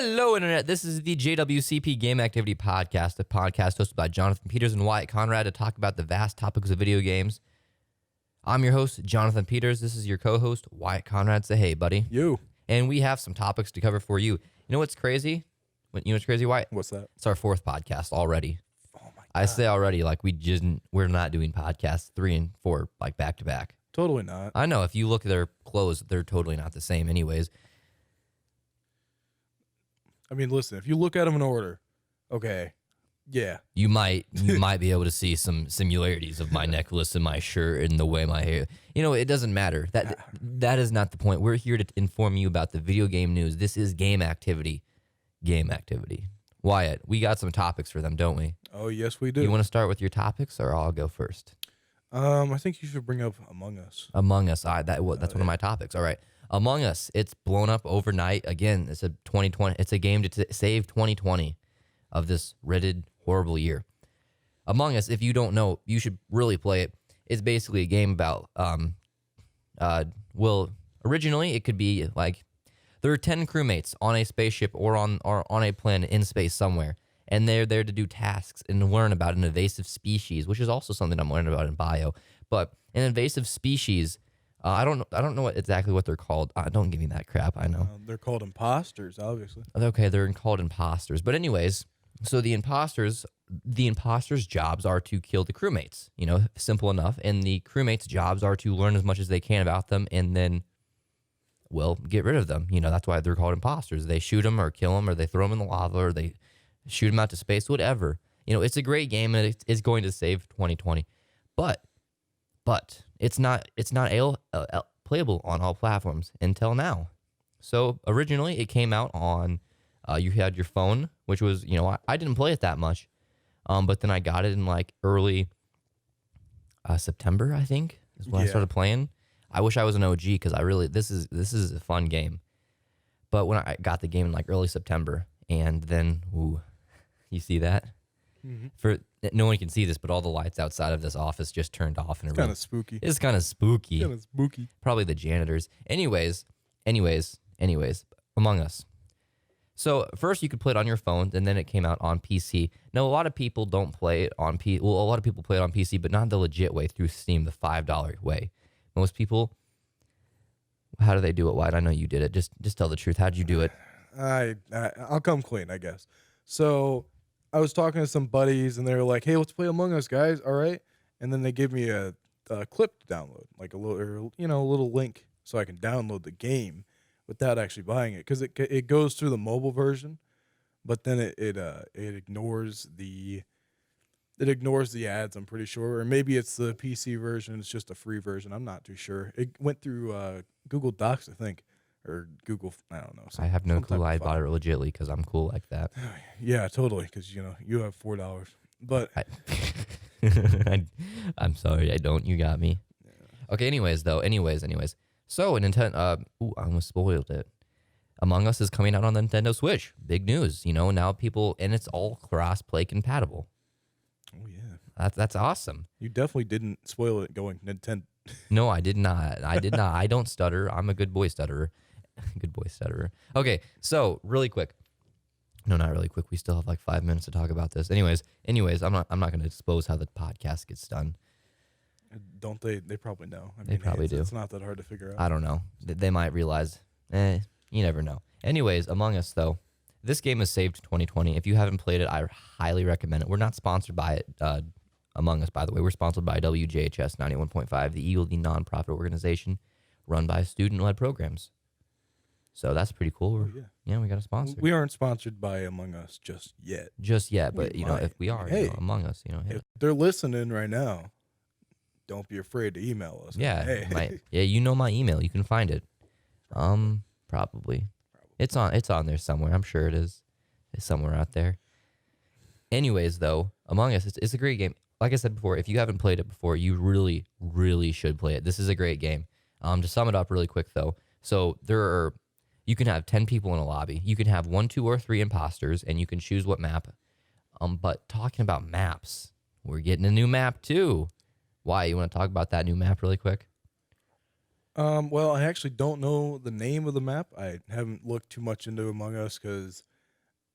Hello, Internet. This is the JWCP Game Activity Podcast, a podcast hosted by Jonathan Peters and Wyatt Conrad to talk about the vast topics of video games. I'm your host, Jonathan Peters. This is your co-host, Wyatt Conrad. Say hey, buddy. You. And we have some topics to cover for you. You know what's crazy? You know what's crazy, Wyatt? What's that? It's our fourth podcast already. Oh, my God. I say already, like we're not doing podcasts 3 and 4 like back to back. Totally not. I know. If you look at their clothes, they're totally not the same anyways. I mean, listen, if you look at them in order, okay, yeah. You might be able to see some similarities of my necklace and my shirt and the way my hair. You know, it doesn't matter. That is not the point. We're here to inform you about the video game news. This is game activity. Game activity. Wyatt, we got some topics for them, don't we? Oh, yes, we do. You want to start with your topics, or I'll go first? I think you should bring up Among Us. Among Us. That's one of my topics. All right. Among Us, it's blown up overnight. Again, it's a 2020. It's a game to save 2020 of this wretched, horrible year. Among Us, if you don't know, you should really play it. It's basically a game about, originally it could be like there are 10 crewmates on a spaceship or on a planet in space somewhere, and they're there to do tasks and learn about an invasive species, which is also something I'm learning about in bio. But an invasive species. I don't know exactly what they're called. Don't give me that crap. I know. They're called imposters, obviously. Okay, they're called imposters. But anyways, so the imposters' jobs are to kill the crewmates. You know, simple enough. And the crewmates' jobs are to learn as much as they can about them and then, well, get rid of them. You know, that's why they're called imposters. They shoot them or kill them or they throw them in the lava or they shoot them out to space, whatever. You know, it's a great game and it's going to save 2020. But it's not playable on all platforms until now. So originally it came out on, you had your phone, which was, you know, I didn't play it that much, but then I got it in like early September, I think, is when I started playing. I wish I was an OG because this is a fun game. But when I got the game in like early September, and then, you see that? Mm-hmm. No one can see this, but all the lights outside of this office just turned off. And it's kind of spooky. It's kind of spooky. Kind of spooky. Probably the janitors. Anyways, Among Us. So first you could play it on your phone, and then it came out on PC. Now, a lot of people don't play it on PC. Well, a lot of people play it on PC, but not the legit way through Steam, the $5 way. Most people, how do they do it? Why? I know you did it. Just tell the truth. How'd you do it? I'll come clean, I guess. So I was talking to some buddies, and they were like, "Hey, let's play Among Us, guys. All right." And then they gave me a clip to download, like a little link, so I can download the game without actually buying it, because it goes through the mobile version, but then it ignores the ads. I'm pretty sure, or maybe it's the PC version. It's just a free version. I'm not too sure. It went through Google Docs, I think. Or Google, I don't know. I have no clue. I bought it legitly because I'm cool like that. Yeah, totally. Because you have $4, but I'm sorry, I don't. You got me. Yeah. Okay. Anyways. So Nintendo. I almost spoiled it. Among Us is coming out on the Nintendo Switch. Big news. You know, now people, and it's all cross-play compatible. Oh yeah. That's awesome. You definitely didn't spoil it going Nintendo. No, I did not. I don't stutter. I'm a good boy stutterer. Okay, so really quick. No, not really quick. We still have like 5 minutes to talk about this. Anyways, I'm not going to expose how the podcast gets done. Don't they? They probably know. They probably do. It's not that hard to figure out. I don't know. They might realize. You never know. Anyways, Among Us though, this game has saved 2020. If you haven't played it, I highly recommend it. We're not sponsored by it. Among Us, by the way, we're sponsored by WJHS 91.5, the Eagle, the nonprofit organization run by student-led programs. So that's pretty cool. Yeah, we got a sponsor. We aren't sponsored by Among Us just yet. But you know, if we are, hey, Among Us, you know, hey. If they're listening right now, don't be afraid to email us. Yeah, hey. You know my email. You can find it. Probably. It's on there somewhere. I'm sure it is. It's somewhere out there. Anyways, though, Among Us, it's a great game. Like I said before, if you haven't played it before, you really, really should play it. This is a great game. To sum it up really quick, though, so you can have 10 people in a lobby. You can have 1, 2, or 3 imposters, and you can choose what map. But talking about maps, we're getting a new map too. Why? You want to talk about that new map really quick? Well, I actually don't know the name of the map. I haven't looked too much into Among Us because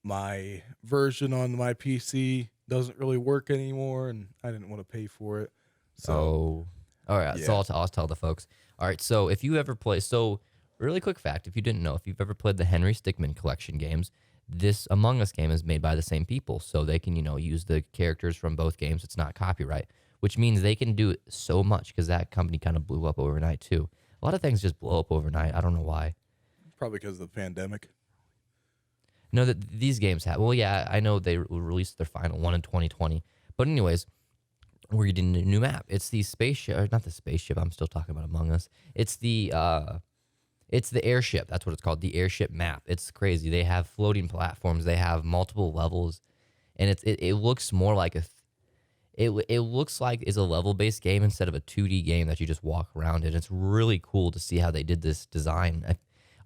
my version on my PC doesn't really work anymore, and I didn't want to pay for it. So Oh, all right. So yeah, I'll tell the folks. All right. So if you ever play, so really quick fact, if you didn't know, if you've ever played the Henry Stickmin collection games, this Among Us game is made by the same people, so they can use the characters from both games. It's not copyright, which means they can do so much because that company kind of blew up overnight too. A lot of things just blow up overnight. I don't know why. probably because of the pandemic. No, that these games have. Well, yeah, I know they released their final one in 2020, but anyways, we're getting a new map. It's the spaceship, or not the spaceship. I'm still talking about Among Us. It's the airship. That's what it's called, the airship map. It's crazy. They have floating platforms. They have multiple levels, and it looks more like it looks like it's a level based game instead of a 2D game that you just walk around in. It's really cool to see how they did this design.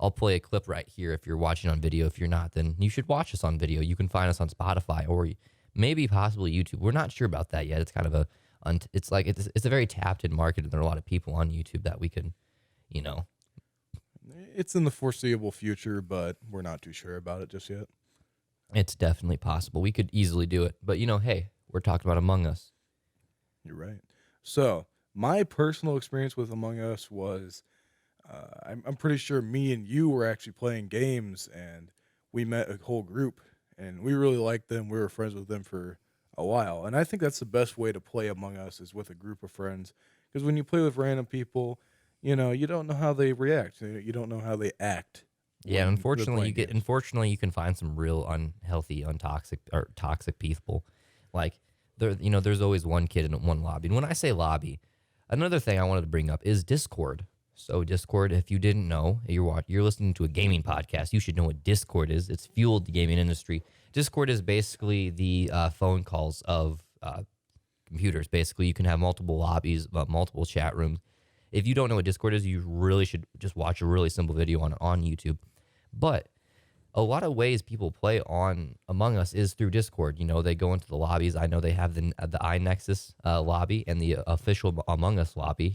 I'll play a clip right here if you're watching on video. If you're not, then you should watch us on video. You can find us on Spotify or maybe possibly YouTube. We're not sure about that yet. It's kind of it's a very tapped in market, and there are a lot of people on YouTube that we can, you know, It's in the foreseeable future, but we're not too sure about it just yet. it's definitely possible. We could easily do it. But hey, we're talking about Among Us. You're right. So my personal experience with Among Us was, I'm pretty sure me and you were actually playing games, and we met a whole group, and we really liked them. We were friends with them for a while, and I think that's the best way to play Among Us is with a group of friends, because when you play with random people, you don't know how they react. You don't know how they act Yeah, when they're playing games. unfortunately you can find some real unhealthy, untoxic or toxic people. Like there's always one kid in one lobby. And when I say lobby, another thing I wanted to bring up is Discord. So Discord, if you didn't know, you're listening to a gaming podcast, you should know what Discord is. It's fueled the gaming industry. Discord is basically the phone calls of computers. Basically, you can have multiple lobbies, multiple chat rooms. If you don't know what Discord is, you really should just watch a really simple video on YouTube. But a lot of ways people play on Among Us is through Discord. They go into the lobbies. I know they have the iNexus lobby and the official Among Us lobby.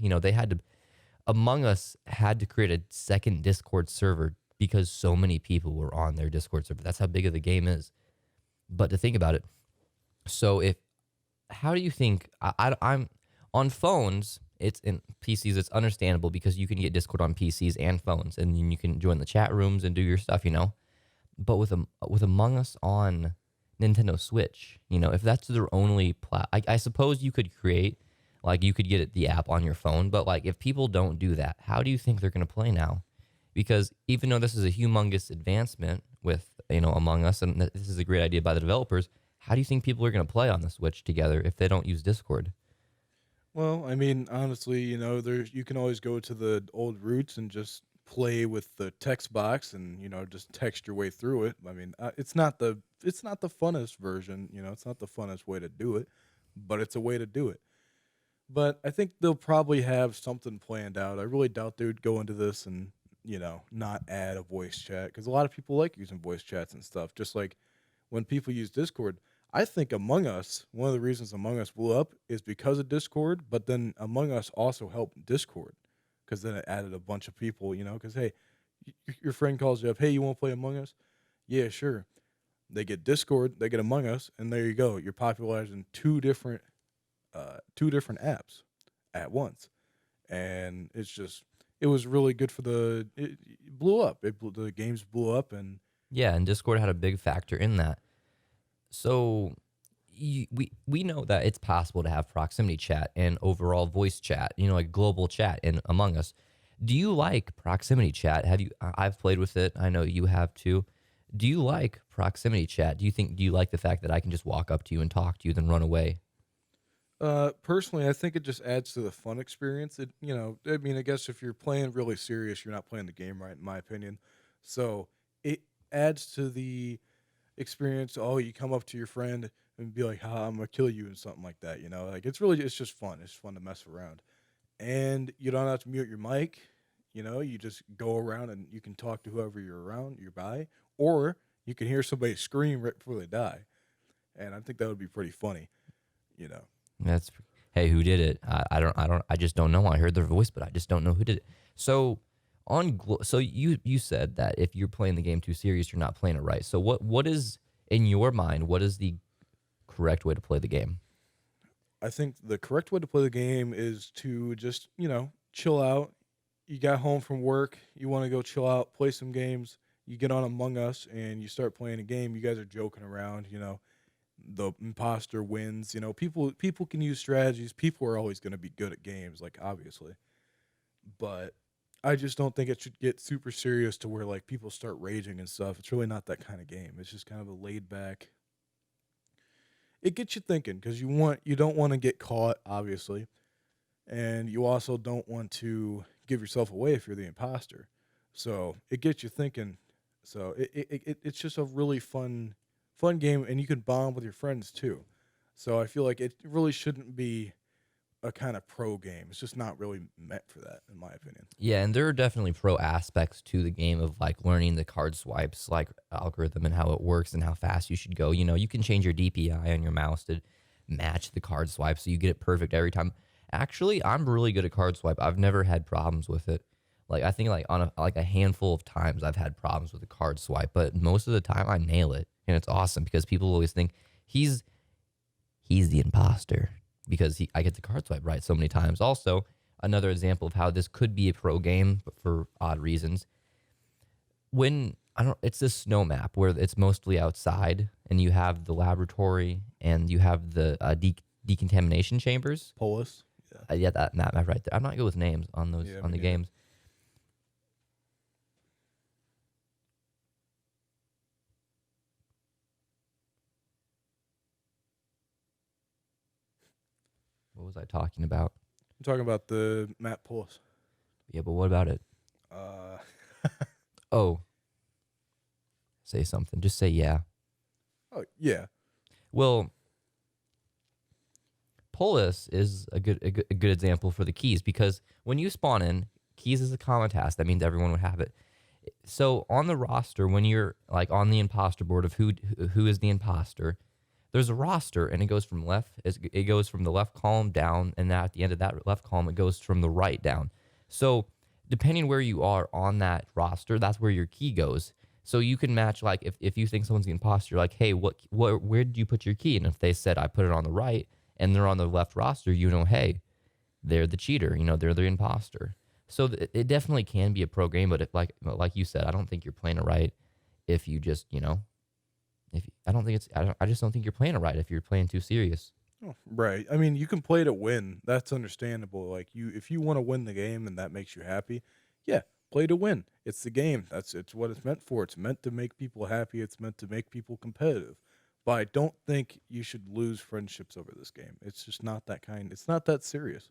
Among Us had to create a second Discord server because so many people were on their Discord server. That's how big of the game is. But to think about it, so how do you think I'm on phones? It's in PCs. It's understandable because you can get Discord on PCs and phones, and then you can join the chat rooms and do your stuff. But with Among Us on Nintendo Switch, if that's their only I suppose you could create, like, you could get the app on your phone. But like, if people don't do that, how do you think they're going to play now? Because even though this is a humongous advancement with Among Us, and this is a great idea by the developers, how do you think people are going to play on the Switch together if they don't use Discord? Well, I mean, honestly, there's you can always go to the old roots and just play with the text box and just text your way through it. I mean, it's not the funnest version. It's not the funnest way to do it, but it's a way to do it. But I think they'll probably have something planned out. I really doubt they would go into this and not add a voice chat, because a lot of people like using voice chats and stuff. Just like when people use Discord, I think Among Us, one of the reasons Among Us blew up is because of Discord, but then Among Us also helped Discord because then it added a bunch of people, because hey, your friend calls you up, hey, you want to play Among Us? Yeah, sure. They get Discord, they get Among Us, and there you go. You're popularizing two different apps at once, and it was really good for it blew up. The games blew up, and Yeah, and Discord had a big factor in that. So we know that it's possible to have proximity chat and overall voice chat, like global chat in Among Us. Do you like proximity chat? I've played with it. I know you have too. Do you like proximity chat? Do you like the fact that I can just walk up to you and talk to you, then run away? personally, I think it just adds to the fun experience. I mean, I guess if you're playing really serious, you're not playing the game right, in my opinion. So it adds to the experience. Oh, you come up to your friend and be like, "Ha, I'm gonna kill you," and something like that. Like it's just fun. It's fun to mess around, and you don't have to mute your mic. You just go around and you can talk to whoever you're by, or you can hear somebody scream right before they die, and I think that would be pretty funny. You know. That's Hey, who did it? I just don't know. I heard their voice, but I just don't know who did it. So so you said that if you're playing the game too serious, you're not playing it right. So what is in your mind, what is the correct way to play the game? I think the correct way to play the game is to just, chill out. You got home from work, you want to go chill out, play some games. You get on Among Us and you start playing a game. You guys are joking around, the imposter wins. People can use strategies. People are always going to be good at games, like obviously. But I just don't think it should get super serious to where like people start raging and stuff. It's really not that kind of game. It's just kind of a laid back. It gets you thinking because you don't want to get caught, obviously, and you also don't want to give yourself away if you're the imposter. So it gets you thinking. So it's just a really fun game, and you can bond with your friends too. So I feel like it really shouldn't be a kind of pro game. It's just not really meant for that, in my opinion. Yeah, and there are definitely pro aspects to the game of like learning the card swipes, like algorithm and how it works and how fast you should go. You can change your DPI on your mouse to match the card swipe so you get it perfect every time. Actually, I'm really good at card swipe. I've never had problems with it. Like I think like on a handful of times I've had problems with the card swipe, but most of the time I nail it, and it's awesome because people always think he's the imposter because I get the card swipe right so many times. Also, another example of how this could be a pro game, but for odd reasons. When it's this snow map where it's mostly outside, and you have the laboratory and you have the decontamination chambers. Polis. Yeah. Yeah, that map right there. I'm not good with names on those Yeah, on me the neither. games. What was I talking about? I'm talking about the Matt Polis. Yeah, but what about it? Uh, Oh, say something. Just say yeah. oh yeah. Well, Polis is a good example for the keys because when you spawn in, keys is a common task. That means everyone would have it. So on the roster, when you're like on the imposter board of who is the imposter, there's a roster and it goes from it goes from the left column down, and at the end of that left column it goes from the right down. So depending where you are on that roster, that's where your key goes. So you can match like if you think someone's the imposter, you're like, hey, where did you put your key? And if they said I put it on the right and they're on the left roster, hey, they're the cheater. They're the imposter. So it definitely can be a pro game, but if like you said, I don't think you're playing it right if you just if I don't think it's I just don't think you're playing it right if you're playing too serious. Oh, right. I mean, you can play to win. That's understandable. Like if you want to win the game and that makes you happy, yeah, play to win. It's the game. It's what it's meant for. It's meant to make people happy. It's meant to make people competitive. But I don't think you should lose friendships over this game. It's just not that kind. It's not that serious.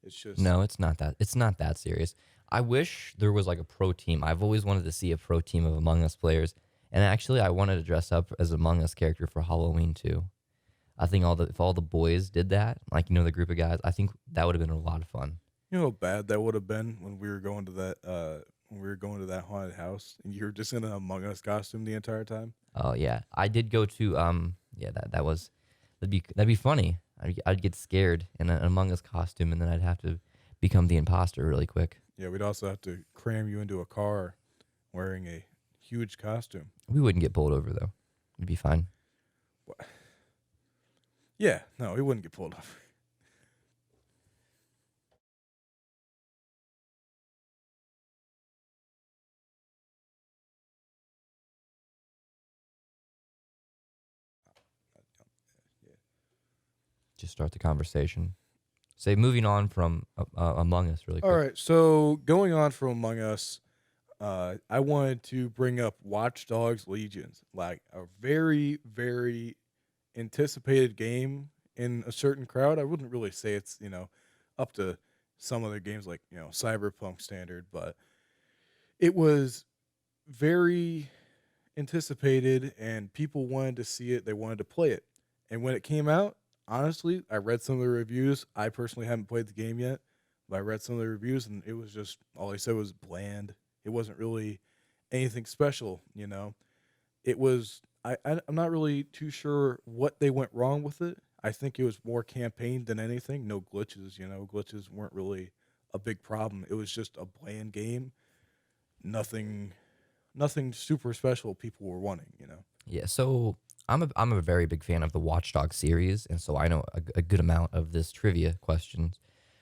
It's just No, it's not that. It's not that serious. I wish there was like a pro team. I've always wanted to see a pro team of Among Us players, and actually, I wanted to dress up as Among Us character for Halloween too. I think if all the boys did that, like the group of guys, I think that would have been a lot of fun. you know how bad that would have been when we were going to that haunted house and you were just in an Among Us costume the entire time. Oh yeah, I did go to yeah, that'd be funny. I'd get scared in an Among Us costume, and then I'd have to become the imposter really quick. Yeah, we'd also have to cram you into a car wearing a huge costume. We wouldn't get pulled over though. We'd be fine. Yeah, no, he wouldn't get pulled over. Just start the conversation. Say moving on from Among Us really All quick. right, so going on from Among Us, I wanted to bring up Watch Dogs Legions, like a very, very anticipated game in a certain crowd. I wouldn't really say it's, up to some other games like, Cyberpunk standard, but it was very anticipated and people wanted to see it. They wanted to play it. And when it came out, honestly, I read some of the reviews. I personally haven't played the game yet, but I read some of the reviews and it was just all they said was bland. It wasn't really anything special, It was I'm not really too sure what they went wrong with it. I think it was more campaign than anything. No glitches, glitches weren't really a big problem. It was just a bland game. Nothing nothing super special people were wanting. Yeah, so I'm a very big fan of the Watch Dogs series, and so I know a good amount of this trivia questions.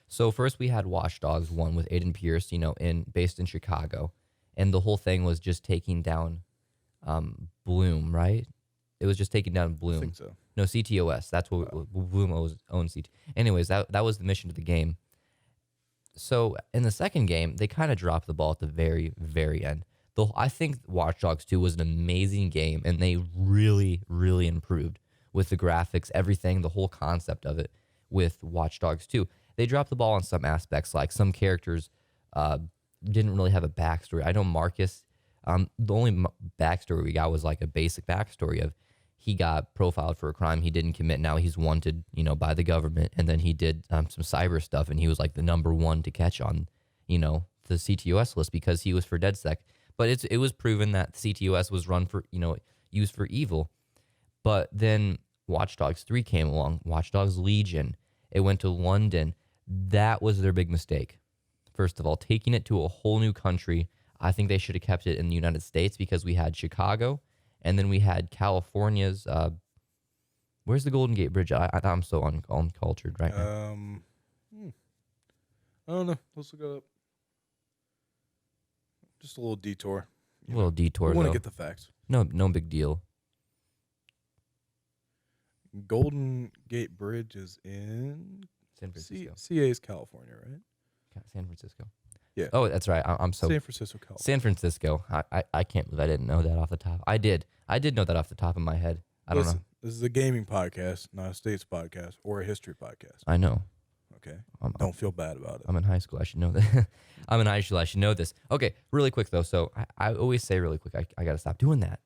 So first we had Watch Dogs 1 with Aiden Pierce, based in Chicago, and the whole thing was just taking down Bloom, right? It was just taking down I Bloom. think so. No, CTOS. That's what Bloom owns. Anyways, that was the mission to the game. So in the second game, they kind of dropped the ball at the very, very end. I think Watch Dogs 2 was an amazing game, and they really, really improved with the graphics, everything, the whole concept of it with Watch Dogs 2. They dropped the ball on some aspects, like some characters didn't really have a backstory. I know Marcus, the only backstory we got was like a basic backstory of he got profiled for a crime he didn't commit. Now he's wanted, by the government. And then he did some cyber stuff, and he was like the number one to catch on, the CTOS list because he was for DedSec. But it was proven that CTOS was run for, used for evil. But then Watch Dogs 3 came along, Watch Dogs Legion. It went to London. That was their big mistake. First of all, taking it to a whole new country. I think they should have kept it in the United States because we had Chicago, and then we had California's. Where's the Golden Gate Bridge? I'm so uncultured right now. I don't know. Let's look it up. Just a little detour. A little detour. We want though. to get the facts. No big deal. Golden Gate Bridge is in San Francisco. CA's California, right? San Francisco. Yeah. Oh, that's right. I'm so San Francisco, California. San Francisco. I can't believe I didn't know that off the top. I did know that off the top of my head. I don't know. This is a gaming podcast, not a states podcast or a history podcast. I know. Okay. Don't feel bad about it. I'm in high school. I should know that. I'm in high school. I should know this. Okay, really quick though. So I always say really quick. I got to stop doing that.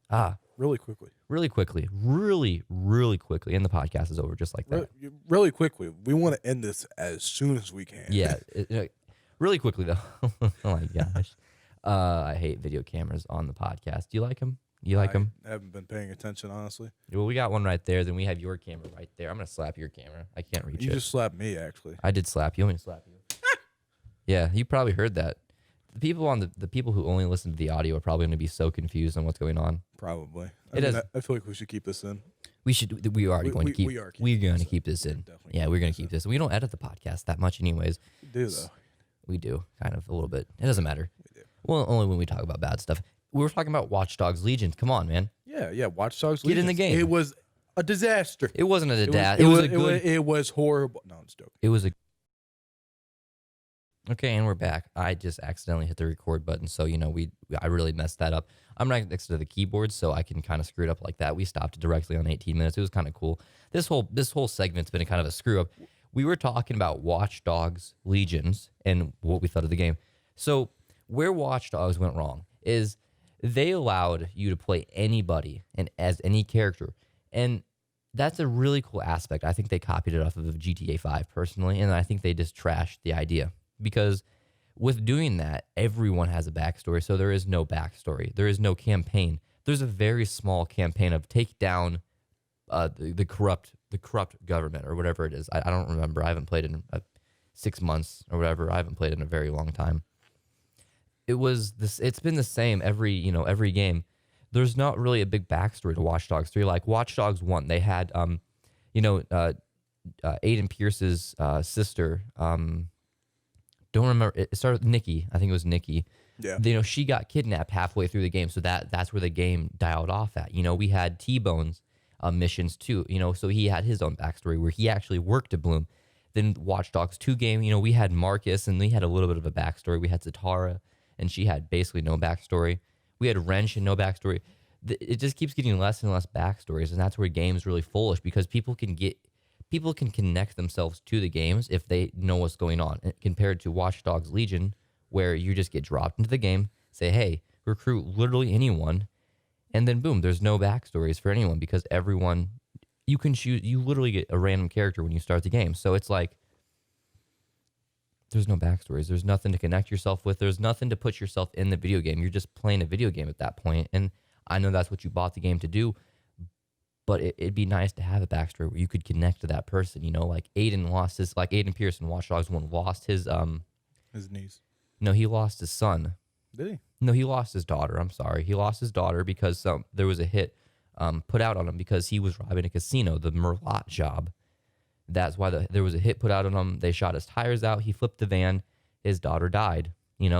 Really quickly. Really quickly. Really, really quickly. And the podcast is over just like that. Really quickly. We want to end this as soon as we can. Yeah. Really quickly though. Oh my gosh. I hate video cameras on the podcast. Do you like them? You like them? I haven't been paying attention, honestly. Well, we got one right there. Then we have your camera right there. I'm going to slap your camera. I can't reach it. You just slapped me, actually. I did slap you. I'm going to slap you. Yeah, you probably heard that. The people the people who only listen to the audio are probably going to be so confused on what's going on. Probably. I feel like we should keep this in. We should. We are already going to keep. We're going to keep this in. Yeah, we're going to keep this. We don't edit the podcast that much, anyways. We do though. We do kind of a little bit. It doesn't matter. We do. Well, only when we talk about bad stuff. We were talking about Watch Dogs Legion. Come on, man. Yeah. Watch Dogs Get in the game. It was a disaster. It wasn't a disaster. It was a good. It was horrible. No, I'm just joking. It was a. Okay, and we're back. I just accidentally hit the record button, so I really messed that up. I'm right next to the keyboard, so I can kind of screw it up like that. We stopped directly on 18 minutes. It was kind of cool. This whole segment's been a kind of a screw up. We were talking about Watch Dogs Legions and what we thought of the game. So where Watch Dogs went wrong is they allowed you to play anybody and as any character, and that's a really cool aspect. I think they copied it off of GTA 5 personally, and I think they just trashed the idea. Because with doing that, everyone has a backstory, so there is no backstory. There is no campaign. There's a very small campaign of take down the corrupt government or whatever it is. I don't remember. I haven't played it in 6 months or whatever. I haven't played it in a very long time. It's been the same every game. There's not really a big backstory to Watch Dogs 3. Like Watch Dogs 1, they had Aiden Pierce's sister. Don't remember. It started with Nikki. I think it was Nikki. Yeah. She got kidnapped halfway through the game, so that's where the game dialed off at. We had T-Bone's missions too. So he had his own backstory where he actually worked at Bloom. Then Watch Dogs 2 game, we had Marcus, and we had a little bit of a backstory. We had Zatara, and she had basically no backstory. We had Wrench and no backstory. It just keeps getting less and less backstories, and that's where games really foolish because people can connect themselves to the games if they know what's going on, compared to Watch Dogs Legion, where you just get dropped into the game, say, hey, recruit literally anyone, and then boom, there's no backstories for anyone because everyone, you can choose, you literally get a random character when you start the game. So it's like, there's no backstories. There's nothing to connect yourself with. There's nothing to put yourself in the video game. You're just playing a video game at that point. And I know that's what you bought the game to do, but it'd be nice to have a backstory where you could connect to that person, like Aiden Pierce in Watch Dogs 1 lost his niece. No, he lost his son. Did he? No, he lost his daughter. I'm sorry. He lost his daughter because there was a hit put out on him because he was robbing a casino, the Merlot job. That's why there was a hit put out on him. They shot his tires out. He flipped the van. His daughter died.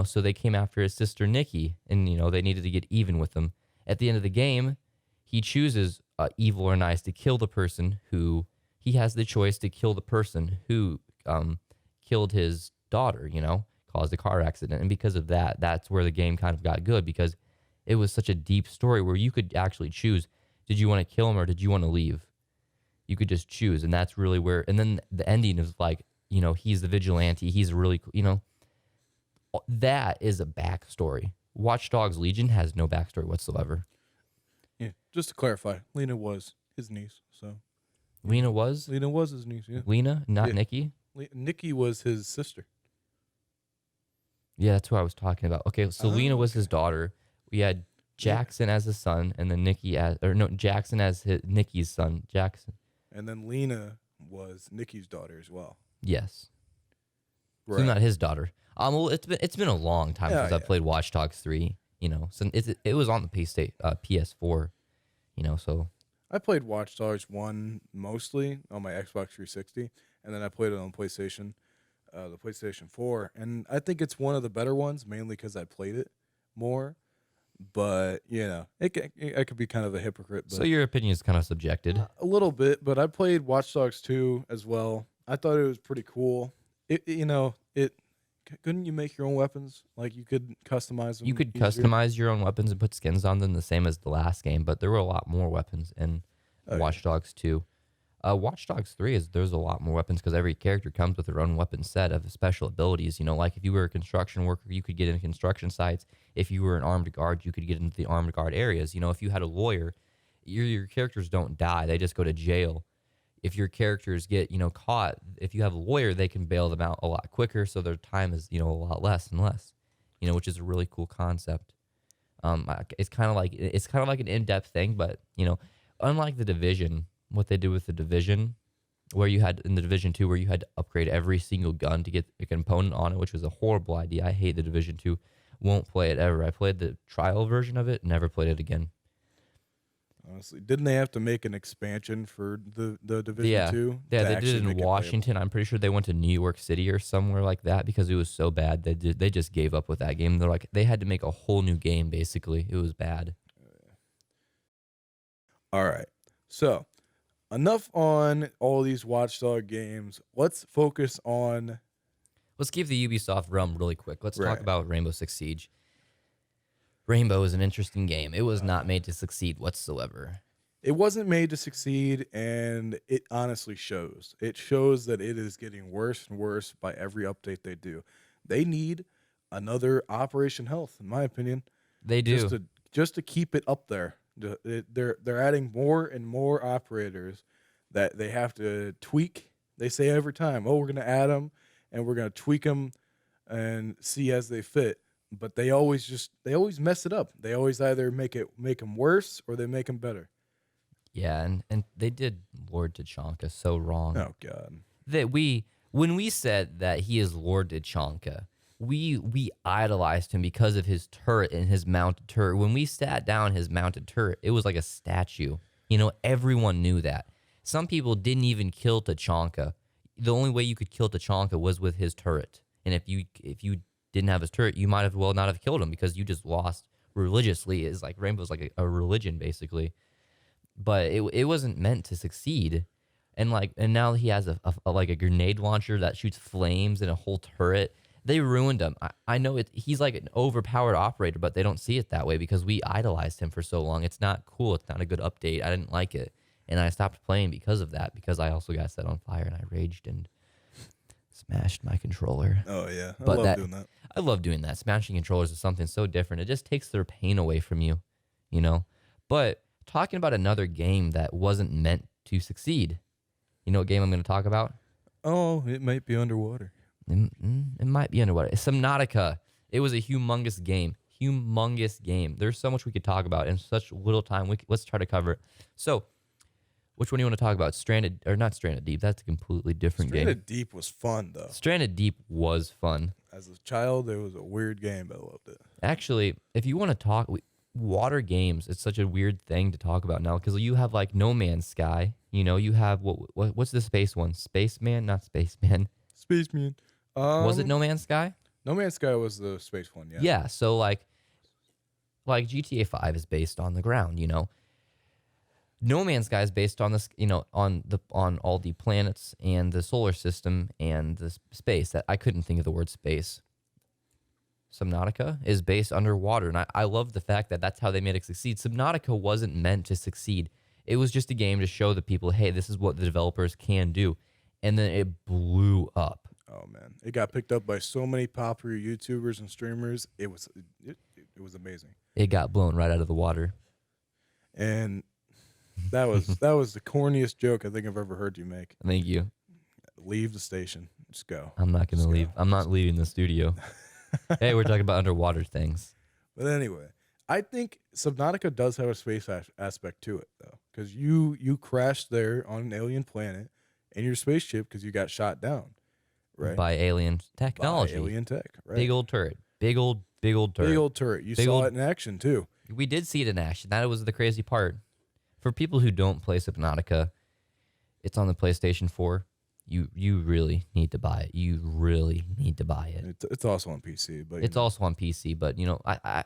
So they came after his sister Nikki, and they needed to get even with him. At the end of the game, he chooses evil or nice to kill the person who he has the choice to kill the person who killed his daughter. Caused a car accident, and because of that, that's where the game kind of got good because it was such a deep story where you could actually choose: did you want to kill him or did you want to leave? You could just choose, and that's really where. And then the ending is like, he's the vigilante. He's really, that is a backstory. Watch Dogs Legion has no backstory whatsoever. Yeah, just to clarify, Lena was his niece. So Lena was his niece. Yeah, Lena, not Yeah. Nikki. Nikki was his sister. Yeah, that's who I was talking about. Okay, so Lena was his daughter. We had Jackson as his son, and then Jackson as Nikki's son. Jackson. And then Lena was Nikki's daughter as well. Yes. Right. So not his daughter. Well, it's been a long time since I Yeah. played Watch Dogs 3. So it was on the PS4. So I played Watch Dogs 1 mostly on my Xbox 360, and then I played it on PlayStation, the PlayStation 4. And I think it's one of the better ones, mainly because I played it more. But, I could be kind of a hypocrite. But so your opinion is kind of subjected. a little bit, but I played Watch Dogs 2 as well. I thought it was pretty cool. Couldn't you make your own weapons? Like, you could customize them. You could easier? customize your own weapons and put skins on them the same as the last game, but there were a lot more weapons in Watch Dogs 2. Watch Dogs 3 there's a lot more weapons because every character comes with their own weapon set of special abilities. Like if you were a construction worker, you could get into construction sites. If you were an armed guard, you could get into the armed guard areas. If you had a lawyer, your characters don't die; they just go to jail. If your characters get caught, if you have a lawyer, they can bail them out a lot quicker, so their time is a lot less and less. Which is a really cool concept. It's kind of like an in-depth thing, but unlike the Division, what they did with the Division, where you had in the Division 2, where you had to upgrade every single gun to get a component on it, which was a horrible idea. I hate the Division 2. Won't play it ever. I played the trial version of it, never played it again. Honestly, didn't they have to make an expansion for the Division 2? Yeah, they did it in Washington. I'm pretty sure they went to New York City or somewhere like that because it was so bad. They just gave up with that game. They're like, they had to make a whole new game, basically. It was bad. All right. So, enough on all these Watchdog games. Let's focus on... Let's give the Ubisoft realm really quick. Let's talk Right. about Rainbow Six Siege. Rainbow is an interesting game. It was not made to succeed whatsoever. It wasn't made to succeed, and it honestly shows. It shows that it is getting worse and worse by every update they do. They need another Operation Health, in my opinion. They do. Just to keep it up there. They're adding more and more operators that they have to tweak. They say every time, "Oh, we're going to add them and we're going to tweak them and see as they fit." But they always mess it up. They always either make them worse or they make them better. Yeah, and they did Lord Tachanka so wrong. Oh God. That when we said that he is Lord Tachanka, we idolized him because of his turret and his mounted turret. When we sat down his mounted turret, it was like a statue. Everyone knew that. Some people didn't even kill Tachanka. The only way you could kill Tachanka was with his turret. And if you didn't have his turret, you might have well not have killed him because you just lost religiously. It's like Rainbow's like a religion basically, but it wasn't meant to succeed. And now he has a grenade launcher that shoots flames and a whole turret. They ruined him. I know he's like an overpowered operator, but they don't see it that way because we idolized him for so long. It's not cool. It's not a good update. I didn't like it, and I stopped playing because of that. Because I also got set on fire and I raged and smashed my controller. Oh yeah, I But love doing that. I love doing that. Smashing controllers is something so different. It just takes their pain away from you, But talking about another game that wasn't meant to succeed. You know what game I'm going to talk about? Oh, it might be underwater. It might be underwater. Subnautica. It was a humongous game. Humongous game. There's so much we could talk about in such little time. Let's try to cover it. So, Which one do you want to talk about? Stranded or not Stranded Deep? That's a completely different game. Stranded Deep was fun though. Stranded Deep was fun. As a child, it was a weird game, but I loved it. Actually, if you want to talk water games, it's such a weird thing to talk about now because you have like No Man's Sky. You know, you have what's the space one? Spaceman, not Spaceman. Spaceman. Was it No Man's Sky? No Man's Sky was the space one, yeah. Yeah. So like GTA 5 is based on the ground. You know, No Man's Sky is based on this. You know, on all the planets and the solar system and the space. That I couldn't think of the word space. Subnautica is based underwater, and I love the fact that that's how they made it succeed. Subnautica wasn't meant to succeed. It was just a game to show the people, hey, this is what the developers can do. And then it blew up. Oh man, it got picked up by so many popular YouTubers and streamers. It was amazing. It got blown right out of the water. And that was the corniest joke I think I've ever heard you make. Thank you. Leave the station. Just go. I'm not going to leave. I'm not leaving the studio. Hey, we're talking about underwater things. But anyway, I think Subnautica does have a space aspect to it, though, because you crashed there on an alien planet in your spaceship because you got shot down, right? By alien technology. By alien tech, right? Big old turret. Big old turret. Big old turret. You saw it in action, too. We did see it in action. That was the crazy part. For people who don't play Subnautica, it's on the PlayStation 4. You really need to buy it. You really need to buy it. It's also on PC, but it's also on PC. But you know, I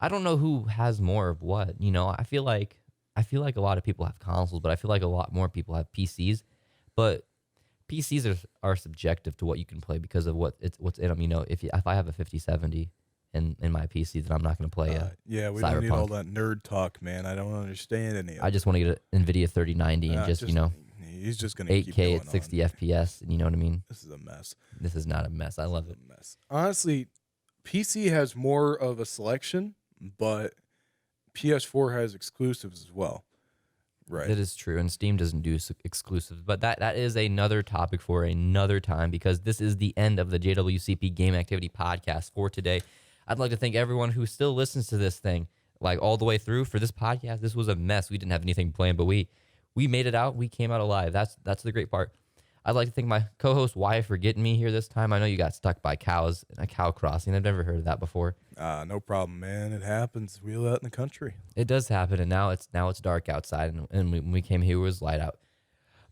don't know who has more of what. You know, I feel like a lot of people have consoles, but I feel like a lot more people have PCs. But PCs are subjective to what you can play because of what's in them. You know, if I have a 5070 in my PC, then I'm not going to play it. Yeah, we don't need all that nerd talk, man. I don't understand any of it. I just want to get an NVIDIA 3090 and just you know. He's just going to 8K at 60 FPS, and you know what I mean? This is a mess. This is not a mess. I love it. A mess. Honestly, PC has more of a selection, but PS4 has exclusives as well. Right. That is true, and Steam doesn't do exclusives, but that is another topic for another time because this is the end of the JWCP Game Activity Podcast for today. I'd like to thank everyone who still listens to this thing, like all the way through. For this podcast, this was a mess. We didn't have anything planned, but we made it out. We came out alive. That's the great part. I'd like to thank my co-host Wyatt for getting me here this time. I know you got stuck by cows in a cow crossing. I've never heard of that before. No problem, man. It happens. We live out in the country. It does happen, and now it's dark outside, and when we came here, it was light out.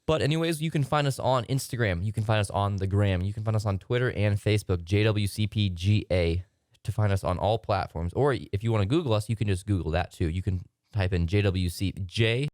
But anyways, you can find us on Instagram. You can find us on the gram. You can find us on Twitter and Facebook, JWCPGA, to find us on all platforms. Or if you want to Google us, you can just Google that too. You can type in JWCJ